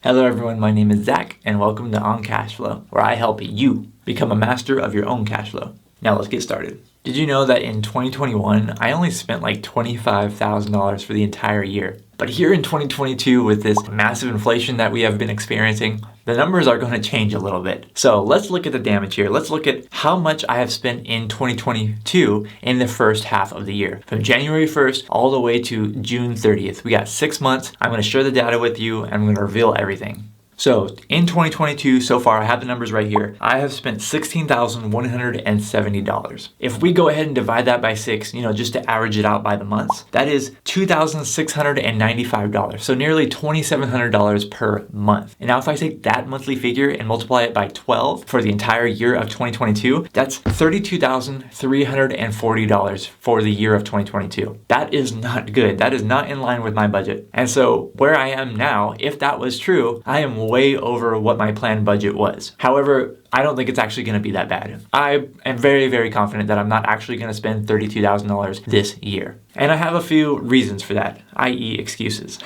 Hello everyone, my name is Zach and welcome to On Cash Flow, where I help you become a master of your own cash flow. Now let's get started. Did you know that in 2021, I only spent like $25,000 for the entire year? But here in 2022, with this massive inflation that we have been experiencing, the numbers are going to change a little bit. So let's look at the damage here. Let's look at how much I have spent in 2022 in the first half of the year. From January 1st all the way to June 30th. We got 6 months. I'm going to share the data with you and I'm going to reveal everything. So in 2022, so far, I have the numbers right here. I have spent $16,170. If we go ahead and divide that by 6, just to average it out by the months, that is $2,695. So nearly $2,700 per month. And now if I take that monthly figure and multiply it by 12 for the entire year of 2022, that's $32,340 for the year of 2022. That is not good. That is not in line with my budget. And so where I am now, if that was true, I am way over what my planned budget was. However, I don't think it's actually going to be that bad. I am very, very confident that I'm not actually going to spend $32,000 this year. And I have a few reasons for that, i.e. excuses.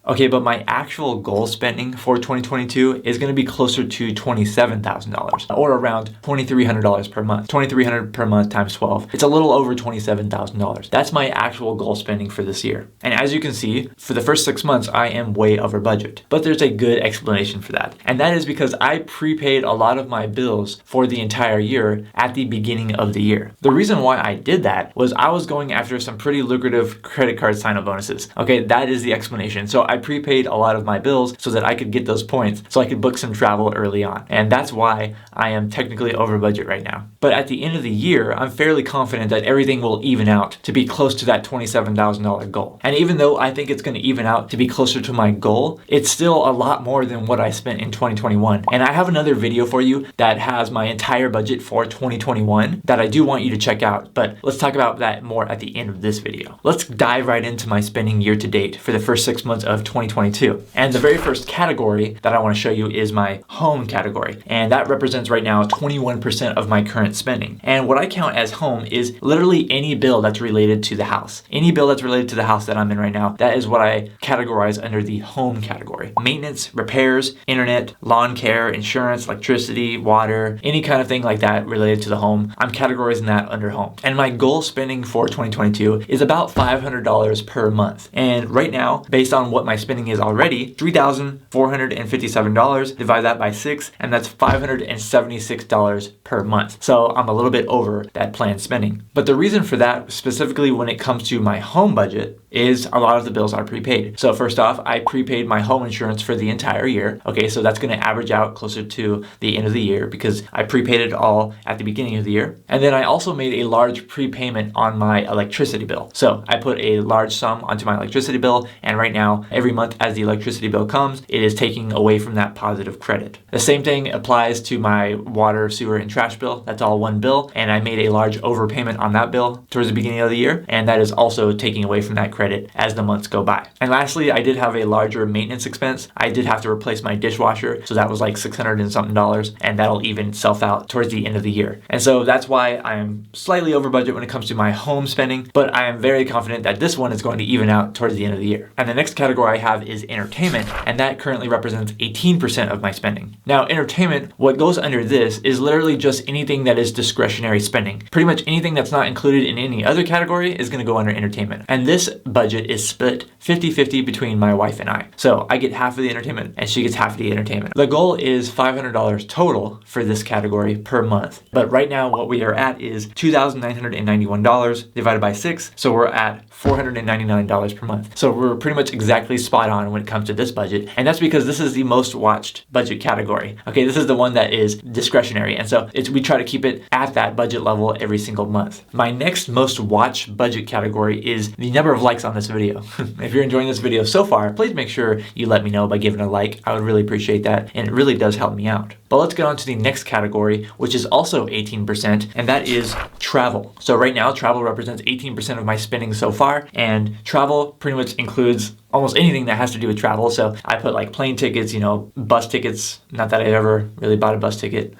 Okay, but my actual goal spending for 2022 is going to be closer to $27,000 or around $2,300 per month. $2,300 per month times 12. It's a little over $27,000. That's my actual goal spending for this year. And as you can see, for the first 6 months, I am way over budget. But there's a good explanation for that. And that is because I prepaid a lot of my bills for the entire year at the beginning of the year. The reason why I did that was I was going after some pretty lucrative credit card sign-up bonuses. Okay, that is the explanation. So I prepaid a lot of my bills so that I could get those points so I could book some travel early on. And that's why I am technically over budget right now. But at the end of the year, I'm fairly confident that everything will even out to be close to that $27,000 goal. And even though I think it's going to even out to be closer to my goal, it's still a lot more than what I spent in 2021. And I have another video for you that has my entire budget for 2021 that I do want you to check out. But let's talk about that more at the end of this video. Let's dive right into my spending year to date for the first 6 months of 2022. And the very first category that I want to show you is my home category. And that represents right now 21% of my current spending. And what I count as home is literally any bill that's related to the house. Any bill that's related to the house that I'm in right now, that is what I categorize under the home category. Maintenance, repairs, internet, lawn care, insurance, electricity, water, any kind of thing like that related to the home, I'm categorizing that under home. And my goal spending for 2022 is about $500 per month. And right now, based on what my spending is already, $3,457, divide that by 6, and that's $576 per month. So I'm a little bit over that planned spending. But the reason for that, specifically when it comes to my home budget, is a lot of the bills are prepaid. So first off, I prepaid my home insurance for the entire year. Okay, so that's going to average out closer to the end of the year because I prepaid it all at the beginning of the year. And then I also made a large prepayment on my electricity bill. So I put a large sum onto my electricity bill, and right now, every month as the electricity bill comes, it is taking away from that positive credit. The same thing applies to my water, sewer, and trash bill. That's all one bill, and I made a large overpayment on that bill towards the beginning of the year, and that is also taking away from that credit as the months go by. And lastly, I did have a larger maintenance expense. I did have to replace my dishwasher, so that was like $600 and something, and that'll even itself out towards the end of the year. And so that's why I am slightly over budget when it comes to my home spending, but I am very confident that this one is going to even out towards the end of the year. And the next category I have is entertainment, and that currently represents 18% of my spending. Now, entertainment, what goes under this is literally just anything that is discretionary spending. Pretty much anything that's not included in any other category is going to go under entertainment. And this budget is split 50-50 between my wife and I. So I get half of the entertainment and she gets half of the entertainment. The goal is $500 total for this category per month. But right now what we are at is $2,991 divided by 6. So we're at $499 per month. So we're pretty much exactly spot on when it comes to this budget. And that's because this is the most watched budget category. Okay, this is the one that is discretionary. And so we try to keep it at that budget level every single month. My next most watched budget category is the number of likes on this video. If you're enjoying this video so far, please make sure you let me know by giving a like. I would really appreciate that, and it really does help me out. But let's get on to the next category, which is also 18%, and that is travel. So right now, travel represents 18% of my spending so far, and travel pretty much includes almost anything that has to do with travel. So I put like plane tickets, bus tickets, not that I've ever really bought a bus ticket,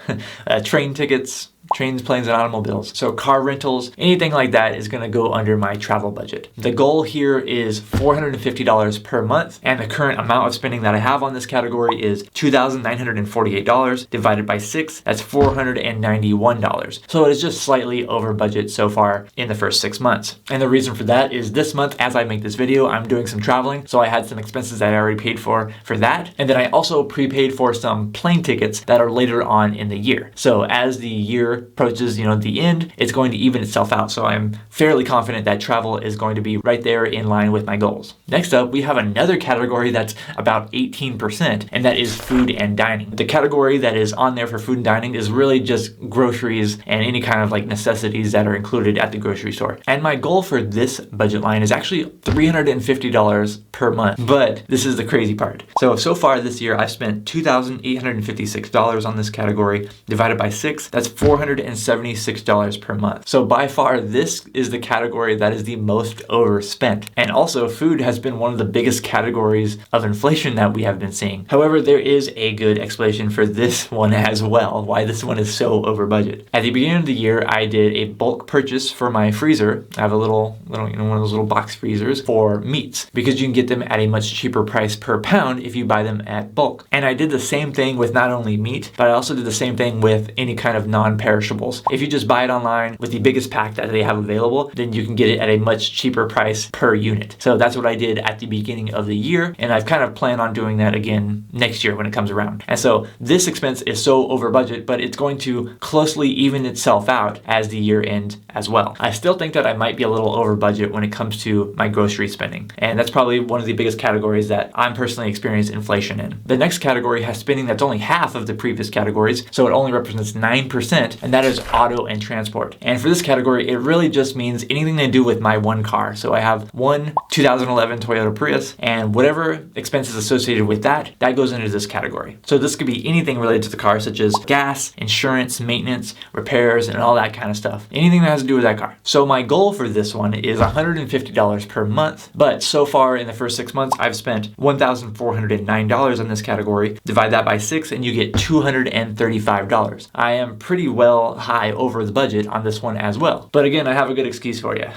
train tickets, trains, planes, and automobiles. So car rentals, anything like that is going to go under my travel budget. The goal here is $450 per month, and the current amount of spending that I have on this category is $2,948 divided by 6. That's $491. So it is just slightly over budget so far in the first 6 months. And the reason for that is this month, as I make this video, I'm doing some traveling, so I had some expenses that I already paid for that. And then I also prepaid for some plane tickets that are later on in the year. So as the year approaches, the end, it's going to even itself out. So I'm fairly confident that travel is going to be right there in line with my goals. Next up, we have another category that's about 18%, and that is food and dining. The category that is on there for food and dining is really just groceries and any kind of like necessities that are included at the grocery store. And my goal for this budget line is actually $350 per month. But this is the crazy part. So far this year, I've spent $2,856 on this category. Divided by 6, that's $476 per month. So by far, this is the category that is the most overspent. And also, food has been one of the biggest categories of inflation that we have been seeing. However, there is a good explanation for this one as well, why this one is so over budget. At the beginning of the year, I did a bulk purchase for my freezer. I have a little, one of those little box freezers for meats, because you can get them at a much cheaper price per pound if you buy them at bulk. And I did the same thing with not only meat, but I also did the same thing with any kind of non-perishables. If you just buy it online with the biggest pack that they have available, then you can get it at a much cheaper price per unit. So that's what I did at the beginning of the year, and I've kind of planned on doing that again next year when it comes around. And so this expense is so over budget, but it's going to closely even itself out as the year ends as well. I still think that I might be a little over budget when it comes to my grocery spending, and that's probably one of the biggest categories that I'm personally experiencing inflation in. The next category has spending that's only half of the previous categories, so it only represents 9%, and that is auto and transport. And for this category, it really just means anything to do with my one car. So I have one 2011 Toyota Prius, and whatever expenses associated with that goes into this category. So this could be anything related to the car, such as gas, insurance, maintenance, repairs, and all that kind of stuff. Anything that has to do with that car. So my goal for this one is $150 per month, but so far in the first 6 months, I've spent $1,409 on this category. Divide that by 6 and you get $235. I am pretty well high over the budget on this one as well. But again, I have a good excuse for you.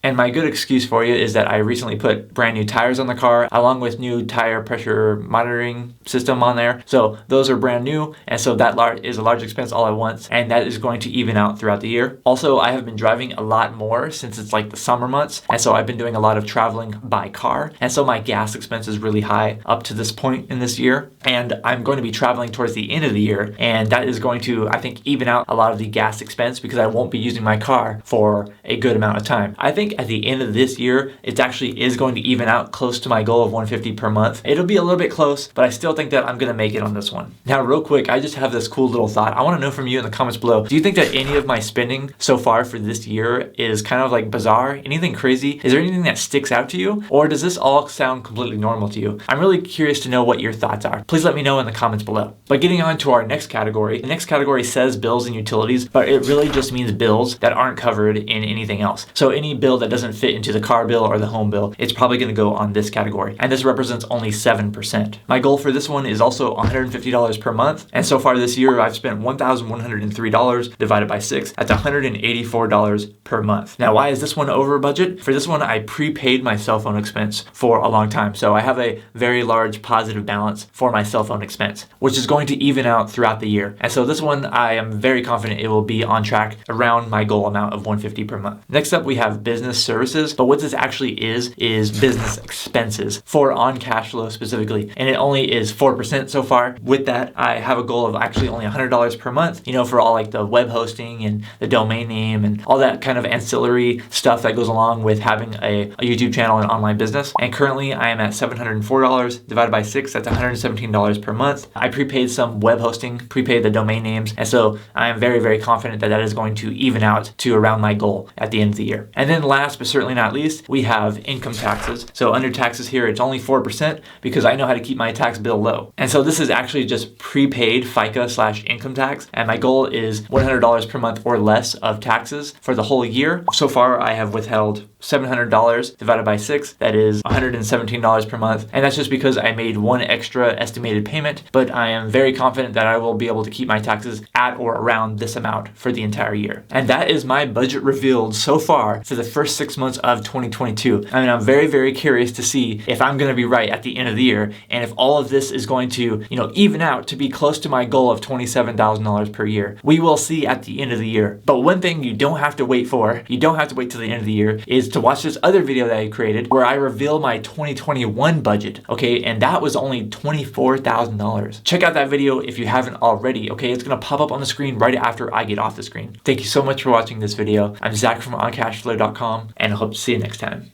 And my good excuse for you is that I recently put brand new tires on the car, along with new tire pressure monitoring system on there. So those are brand new, and so that is a large expense all at once, and that is going to even out throughout the year. Also, I have been driving a lot more since it's like the summer months, and so I've been doing a lot of traveling by car, and so my gas expense is really high up to this point in this year, and I'm going to be traveling towards the end of the year, and that is going to, I think, even out a lot of the gas expense because I won't be using my car for a good amount of time. I think at the end of this year, it actually is going to even out close to my goal of $150 per month. It'll be a little bit close, but I still think that I'm going to make it on this one. Now, real quick, I just have this cool little thought. I want to know from you in the comments below, do you think that any of my spending so far for this year is kind of like bizarre? Anything crazy? Is there anything that sticks out to you? Or does this all sound completely normal to you? I'm really curious to know what your thoughts are. Please let me know in the comments below. But getting on to our next category, the next category says bills and utilities, but it really just means bills that aren't covered in anything else. So any bill that doesn't fit into the car bill or the home bill, it's probably going to go on this category. And this represents only 7%. My goal for this one is also $150 per month. And so far this year, I've spent $1,103 divided by 6. That's $184 per month. Now, why is this one over budget? For this one, I prepaid my cell phone expense for a long time. So I have a very large positive balance for my cell phone expense, which is going to even out throughout the year. And so this one, I am very confident it will be on track around my goal amount of $150 per month. Next up, we have business services. But what this actually is business expenses for on cash flow specifically. And it only is 4% so far. With that, I have a goal of actually only $100 per month, for all like the web hosting and the domain name and all that kind of ancillary stuff that goes along with having a YouTube channel and online business. And currently I am at $704 divided by 6. That's $117 per month. I prepaid some web hosting, prepaid the domain names. And so I am very, very confident that is going to even out to around my goal at the end of the year. And then last but certainly not least, we have income taxes. So under taxes here, it's only 4% because I know how to keep my tax bill low. And so this is actually just prepaid FICA/income tax. And my goal is $100 per month or less of taxes for the whole year. So far, I have withheld $700 divided by 6. That is $117 per month. And that's just because I made one extra estimated payment, but I am very confident that I will be able to keep my taxes at or around around this amount for the entire year. And that is my budget revealed so far for the first 6 months of 2022. I mean, I'm very, very curious to see if I'm going to be right at the end of the year and if all of this is going to, even out to be close to my goal of $27,000 per year. We will see at the end of the year. But one thing you don't have to wait for, you don't have to wait till the end of the year, is to watch this other video that I created where I reveal my 2021 budget, okay? And that was only $24,000. Check out that video if you haven't already, okay? It's gonna pop up on the screen right after I get off the screen. Thank you so much for watching this video. I'm Zach from OnCashFlow.com, and I hope to see you next time.